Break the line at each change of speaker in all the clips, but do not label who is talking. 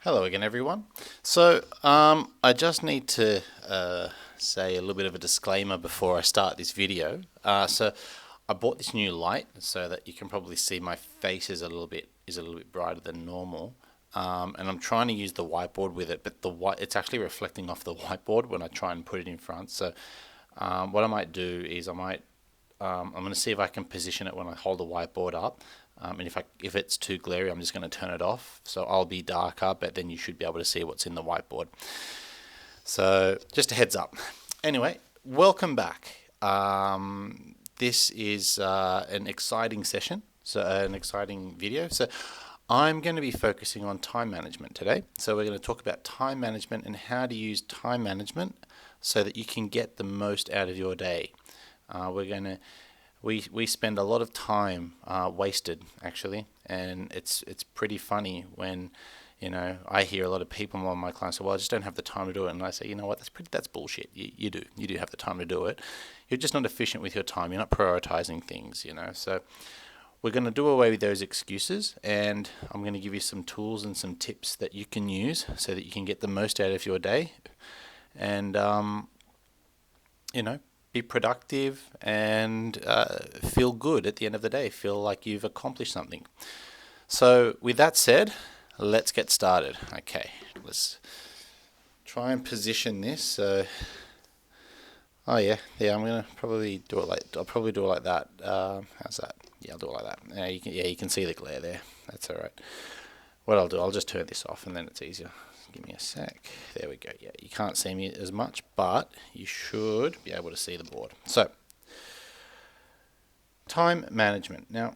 Hello again, everyone. I just need to say a little bit of a disclaimer before I start this video. I bought this new light so that you can probably see my face is a little bit brighter than normal. And I'm trying to use the whiteboard with it, but it's actually reflecting off the whiteboard when I try and put it in front. What I might do is I'm going to see if I can position it when I hold the whiteboard up. And if it's too glary, I'm just going to turn it off. So I'll be darker, but then you should be able to see what's in the whiteboard. So just a heads up. Anyway, welcome back. This is an exciting session, so an exciting video. So I'm going to be focusing on time management today. So we're going to talk about time management and how to use time management so that you can get the most out of your day. We spend a lot of time wasted actually, and it's pretty funny when I hear a lot of people on my clients say, "Well, I just don't have the time to do it," and I say, "You know what? That's bullshit. You do have the time to do it. You're just not efficient with your time. You're not prioritizing things. So we're going to do away with those excuses, and I'm going to give you some tools and some tips that you can use so that you can get the most out of your day, and be productive and feel good at the end of the day. Feel like you've accomplished something. So, with that said, let's get started. Okay, let's try and position this. I'm gonna probably do it like I'll probably do it like that. How's that? Yeah, I'll do it like that. You can see the glare there. That's all right. What I'll do, I'll just turn this off, and then it's easier. Give me a sec. There we go. Yeah, you can't see me as much, but you should be able to see the board. So, time management. Now,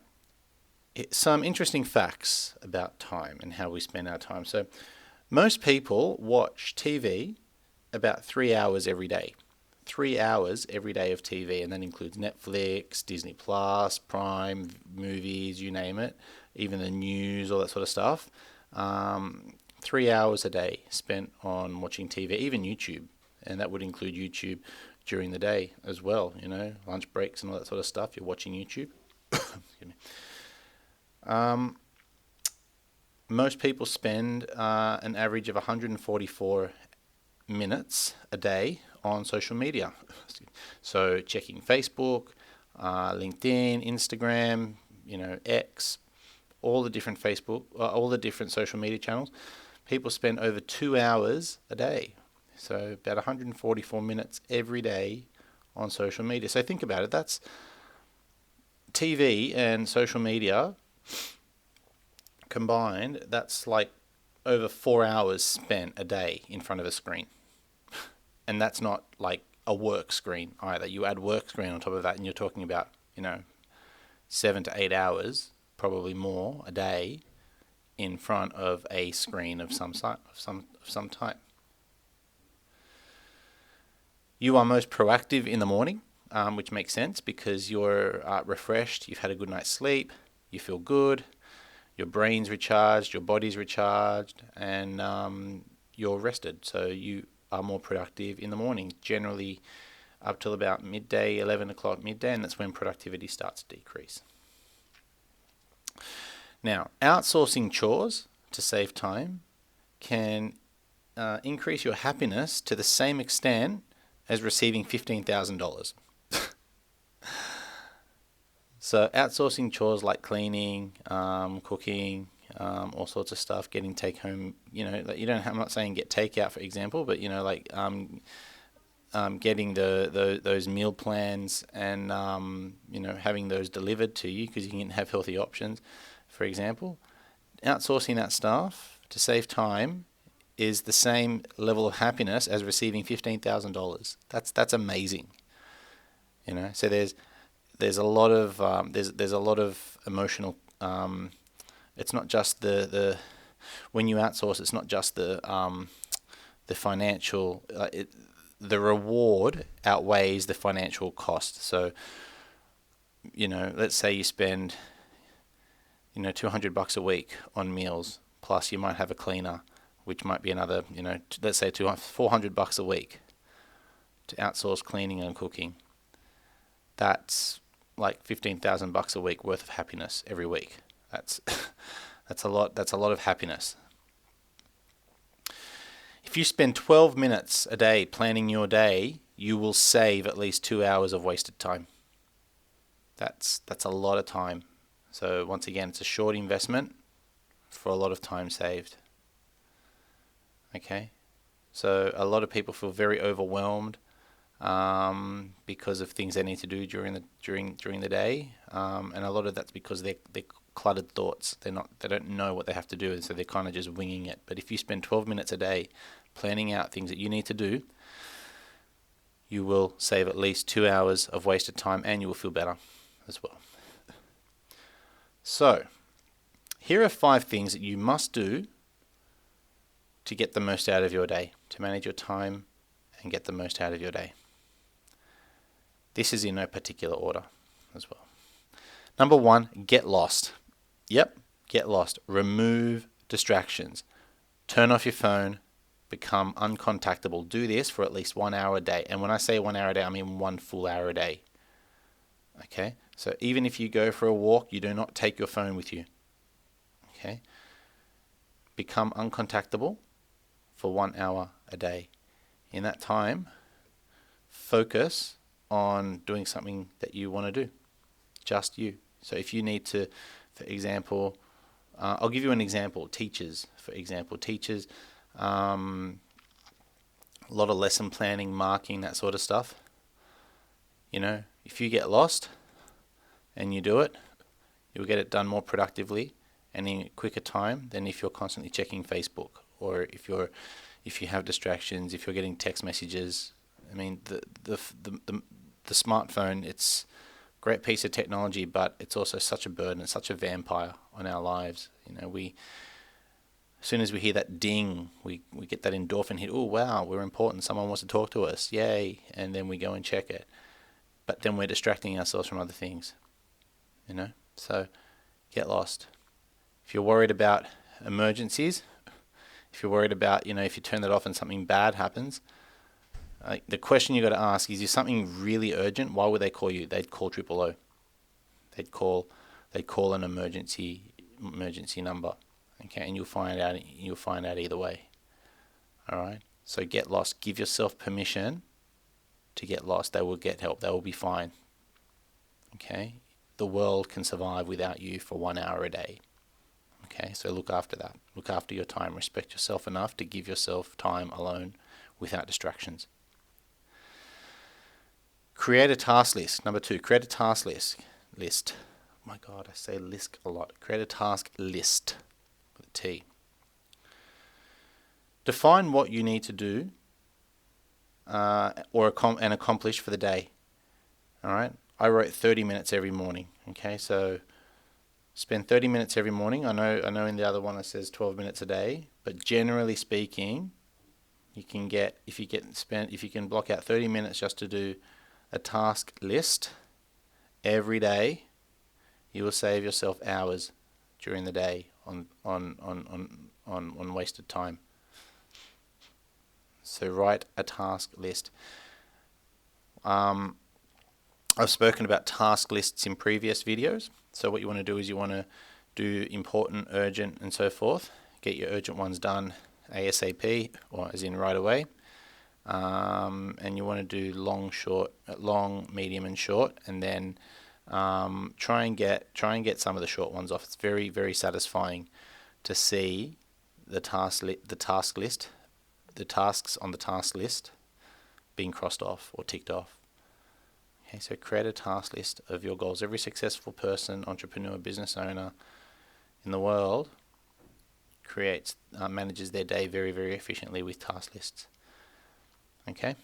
some interesting facts about time and how we spend our time. So, most people watch TV about 3 hours every day. 3 hours every day of TV, and that includes Netflix, Disney Plus, Prime, movies, you name it, even the news, all that sort of stuff. 3 hours a day spent on watching TV, even YouTube, and that would include YouTube during the day as well. Lunch breaks and all that sort of stuff. You're watching YouTube. Excuse me. Most people spend an average of 144 minutes a day on social media. So checking Facebook, LinkedIn, Instagram, X, all the different all the different social media channels. People spend over 2 hours a day. So about 144 minutes every day on social media. So think about it. That's TV and social media combined. That's like over 4 hours spent a day in front of a screen. And that's not like a work screen either. You add work screen on top of that, and you're talking about 7 to 8 hours, probably more, a day in front of a screen of some type. You are most proactive in the morning, which makes sense because you're refreshed, you've had a good night's sleep, you feel good, your brain's recharged, your body's recharged, and you're rested. So you are more productive in the morning, generally up till about midday, 11 o'clock midday, and that's when productivity starts to decrease. Now, outsourcing chores to save time can increase your happiness to the same extent as receiving $15,000. So outsourcing chores like cleaning, cooking, all sorts of stuff, getting take home, I'm not saying get takeout, for example, but getting those meal plans and having those delivered to you because you can have healthy options, for example. Outsourcing that stuff to save time is the same level of happiness as receiving $15,000. That's amazing. So there's a lot of there's a lot of emotional. It's not just the when you outsource, it's not just the financial. The reward outweighs the financial cost. So let's say you spend $200 a week on meals, plus you might have a cleaner, which might be another let's say $400 a week to outsource cleaning and cooking. That's like $15,000 a week worth of happiness every week. That's a lot. That's a lot of happiness. If you spend 12 minutes a day planning your day, you will save at least 2 hours of wasted time. That's a lot of time. So once again, it's a short investment for a lot of time saved. Okay, so a lot of people feel very overwhelmed because of things they need to do during the day, and a lot of that's because they're cluttered thoughts. They don't know what they have to do, and so they're kind of just winging it. But if you spend 12 minutes a day planning out things that you need to do, you will save at least 2 hours of wasted time, and you will feel better as well. So, here are 5 things that you must do to get the most out of your day, to manage your time and get the most out of your day. This is in no particular order as well. Number 1, get lost. Yep, get lost. Remove distractions. Turn off your phone. Become uncontactable. Do this for at least 1 hour a day. And when I say 1 hour a day, I mean 1 full hour a day. Okay? So even if you go for a walk, you do not take your phone with you. Okay? Become uncontactable for 1 hour a day. In that time, focus on doing something that you want to do. Just you. So if you need to, for example, I'll give you an example. Teachers, for example. Teachers, a lot of lesson planning, marking, that sort of stuff. You know, if you get lost and you do it, you'll get it done more productively and in quicker time than if you're constantly checking Facebook, or if you have distractions, if you're getting text messages. I mean, the smartphone, it's a great piece of technology, but it's also such a burden, it's such a vampire on our lives. You know, as soon as we hear that ding, we get that endorphin hit. Oh, wow, we're important. Someone wants to talk to us. Yay. And then we go and check it. But then we're distracting ourselves from other things. You know? So get lost. If you're worried about emergencies, if you're worried about, if you turn that off and something bad happens, the question you got to ask is something really urgent? Why would they call you? They'd call 000. They'd call an emergency number. Okay, and you'll find out either way. All right. So get lost. Give yourself permission to get lost. They will get help. They will be fine. Okay. The world can survive without you for 1 hour a day. Okay. So look after that. Look after your time. Respect yourself enough to give yourself time alone without distractions. Create a task list. Number 2. Create a task list. Oh my God, I say list a lot. Create a task list. T. Define what you need to do and accomplish for the day. All right. I wrote 30 minutes every morning. Okay, so spend 30 minutes every morning. I know in the other one it says 12 minutes a day, but generally speaking, if you can block out 30 minutes just to do a task list every day, you will save yourself hours during the day on wasted time. So write a task list. I've spoken about task lists in previous videos. So what you want to do is you want to do important, urgent, and so forth. Get your urgent ones done ASAP, or as in right away. And you want to do long, medium, and short, and then try and get some of the short ones off. It's very, very satisfying to see the tasks on the task list being crossed off or ticked off. Okay, so create a task list of your goals. Every successful person, entrepreneur, business owner in the world manages their day very, very efficiently with task lists. Okay?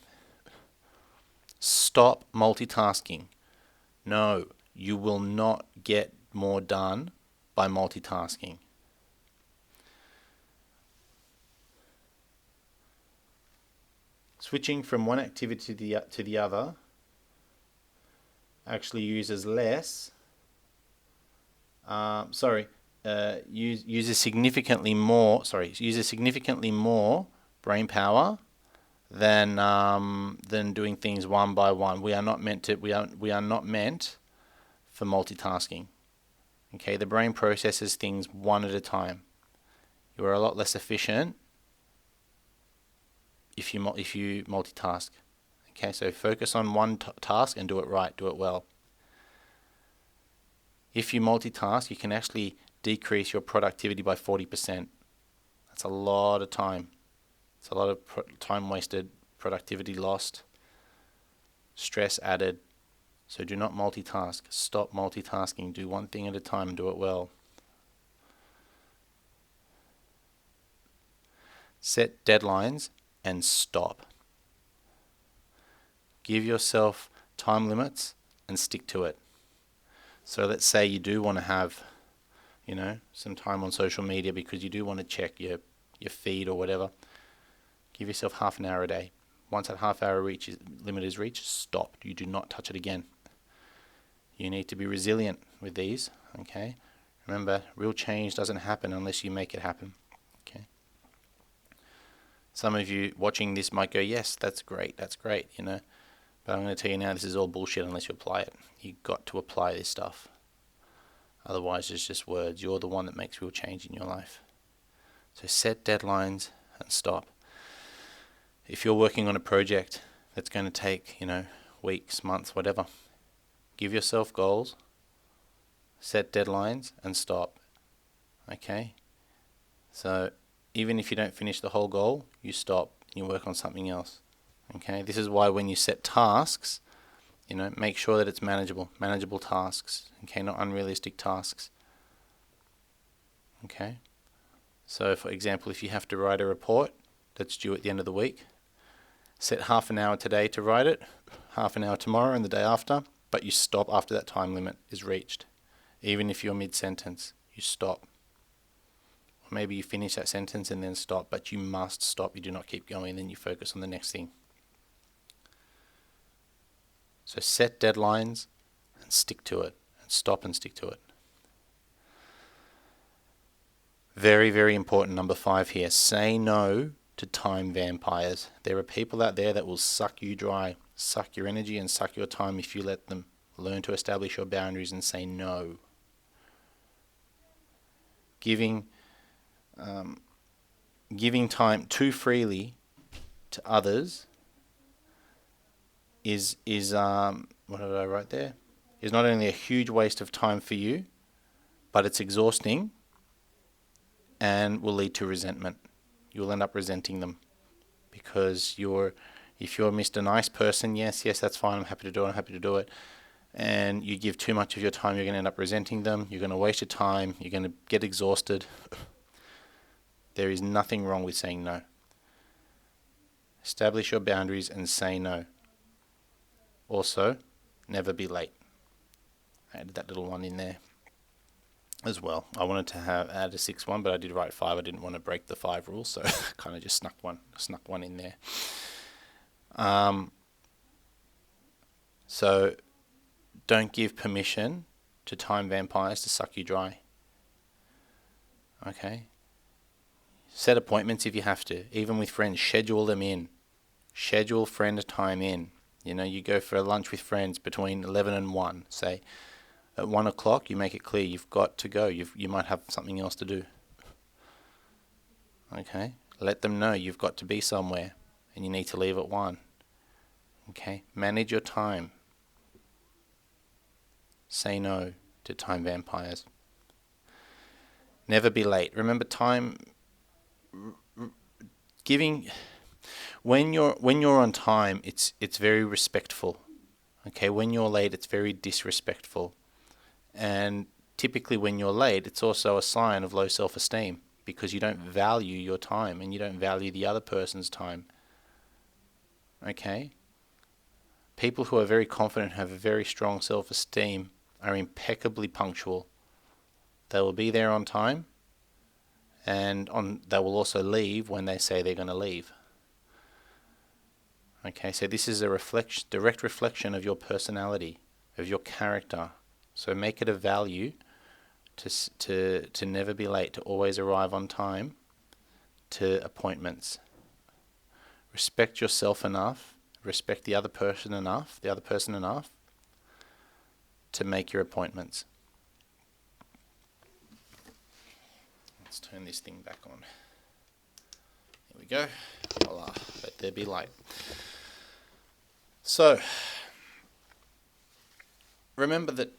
Stop multitasking. No, you will not get more done by multitasking. Switching from one activity to the other actually uses uses significantly more brain power than doing things one by one. We are not meant for multitasking. Okay, the brain processes things one at a time. You are a lot less efficient if you multitask. Okay, so focus on one task and do it right, do it well. If you multitask, you can actually decrease your productivity by 40%. That's a lot of time. It's a lot of time wasted, productivity lost, stress added. So do not multitask. Stop multitasking. Do one thing at a time and do it well. Set deadlines and stop. Give yourself time limits and stick to it. So let's say you do want to have, some time on social media because you do want to check your feed or whatever. Give yourself half an hour a day. Once that half hour limit is reached, stop. You do not touch it again. You need to be resilient with these, okay? Remember, real change doesn't happen unless you make it happen, okay? Some of you watching this might go, yes, that's great, but I'm going to tell you now, this is all bullshit unless you apply it. You've got to apply this stuff. Otherwise, it's just words. You're the one that makes real change in your life. So set deadlines and stop. If you're working on a project that's going to take, weeks, months, whatever, give yourself goals, set deadlines, and stop. Okay? So even if you don't finish the whole goal, you stop and you work on something else. Okay? This is why when you set tasks, make sure that it's manageable tasks. Okay? Not unrealistic tasks. Okay? So for example, if you have to write a report that's due at the end of the week, set half an hour today to write it, half an hour tomorrow and the day after, but you stop after that time limit is reached. Even if you're mid-sentence, you stop. Or maybe you finish that sentence and then stop, but you must stop. You do not keep going, then you focus on the next thing. So set deadlines and stick to it, and stop and stick to it. Very, very important, number 5 here. Say no to time vampires. There are people out there that will suck you dry, suck your energy and suck your time if you let them. Learn to establish your boundaries and say no. Giving time too freely to others is what did I write there? Is not only a huge waste of time for you, but it's exhausting and will lead to resentment. You'll end up resenting them because if you're Mr. Nice person, yes, that's fine, I'm happy to do it, and you give too much of your time, you're going to end up resenting them, you're going to waste your time, you're going to get exhausted. There is nothing wrong with saying no. Establish your boundaries and say no. Also, never be late. I added that little one in there as well. I wanted to add a 6th one, but I did write 5. I didn't want to break the 5 rule, so kind of just snuck one in there. So don't give permission to time vampires to suck you dry. Okay? Set appointments if you have to. Even with friends, schedule them in. Schedule friend time in. You go for a lunch with friends between 11 and 1, say. At 1 o'clock, you make it clear you've got to go. You might have something else to do. Okay? Let them know you've got to be somewhere and you need to leave at 1. Okay? Manage your time. Say no to time vampires. Never be late. Remember, giving when you're on time, it's very respectful. Okay? When you're late, it's very disrespectful. And typically when you're late, it's also a sign of low self-esteem because you don't value your time and you don't value the other person's time. Okay? People who are very confident, have a very strong self-esteem, are impeccably punctual. They will be there on time, and they will also leave when they say they're going to leave. Okay, so this is a direct reflection of your personality, of your character. So make it a value to never be late, to always arrive on time to appointments. Respect yourself enough, respect the other person enough to make your appointments. Let's turn this thing back on. we go. Voila, let there be light. So, remember that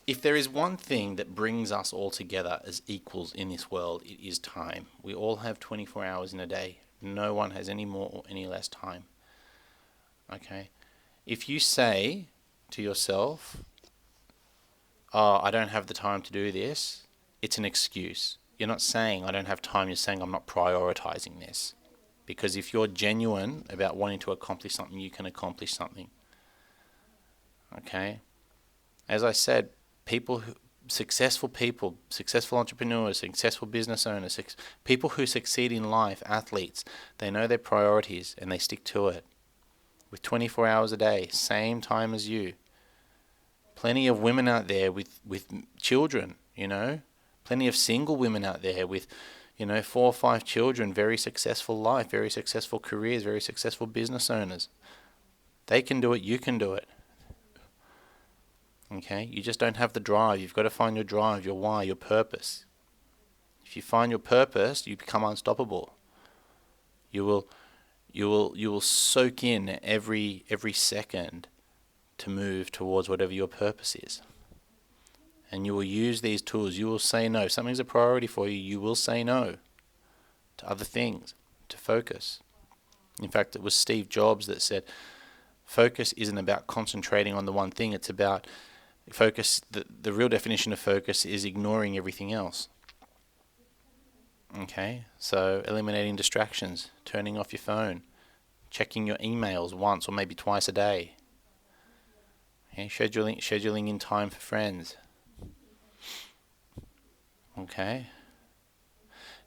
if there is one thing that brings us all together as equals in this world, it is time. We all have 24 hours in a day. No one has any more or any less time. Okay? If you say to yourself, oh, I don't have the time to do this, it's an excuse. You're not saying I don't have time, you're saying I'm not prioritizing this. Because if you're genuine about wanting to accomplish something, you can accomplish something. Okay? As I said, successful entrepreneurs, successful business owners, people who succeed in life, athletes, they know their priorities and they stick to it. With 24 hours a day, same time as you. Plenty of women out there with children, Plenty of single women out there with, 4 or 5 children, very successful life, very successful careers, very successful business owners. They can do it, you can do it. Okay? You just don't have the drive. You've got to find your drive, your why, your purpose. If you find your purpose, you become unstoppable. You will soak in every second to move towards whatever your purpose is. And you will use these tools. You will say no. If something's a priority for you, you will say no to other things, to focus. In fact, it was Steve Jobs that said, focus isn't about concentrating on the one thing. It's about focus. The real definition of focus is ignoring everything else. Okay, so eliminating distractions, turning off your phone, checking your emails once or maybe twice a day. Okay, scheduling in time for friends. Okay.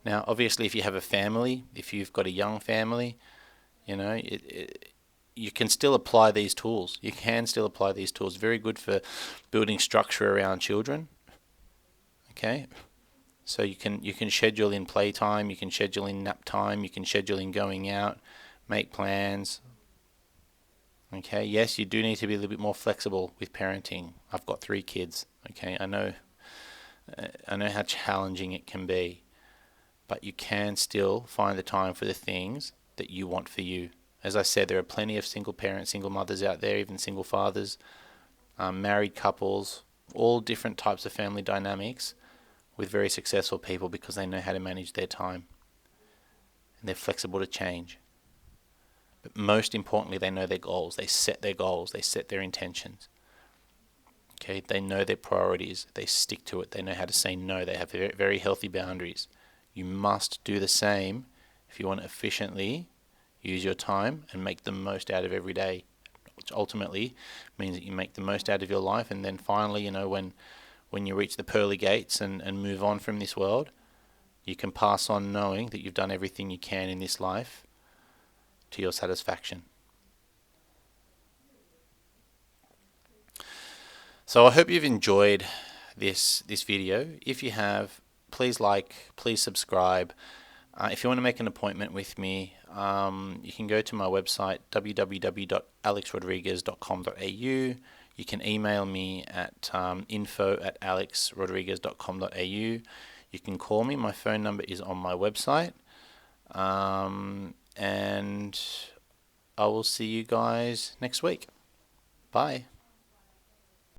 Now, obviously, if you have a family, if you've got a young family, you can still apply these tools. You can still apply these tools. Very good for building structure around children. Okay. So you can schedule in playtime, you can schedule in nap time, you can schedule in going out, make plans. Okay, yes, you do need to be a little bit more flexible with parenting. I've got 3 kids. Okay, I know how challenging it can be, but you can still find the time for the things that you want for you. As I said, there are plenty of single parents, single mothers out there, even single fathers, married couples, all different types of family dynamics with very successful people because they know how to manage their time and they're flexible to change. But most importantly, they know their goals. They set their goals. They set their intentions. Okay, they know their priorities. They stick to it. They know how to say no. They have very, very healthy boundaries. You must do the same if you want to efficiently use your time and make the most out of every day, which ultimately means that you make the most out of your life. And then finally, when you reach the pearly gates and move on from this world, you can pass on knowing that you've done everything you can in this life to your satisfaction. So I hope you've enjoyed this video. If you have, please please subscribe. If you want to make an appointment with me, you can go to my website www.alexrodriguez.com.au. You can email me at info@alexrodriguez.com.au. You can call me. My phone number is on my website. And I will see you guys next week. Bye.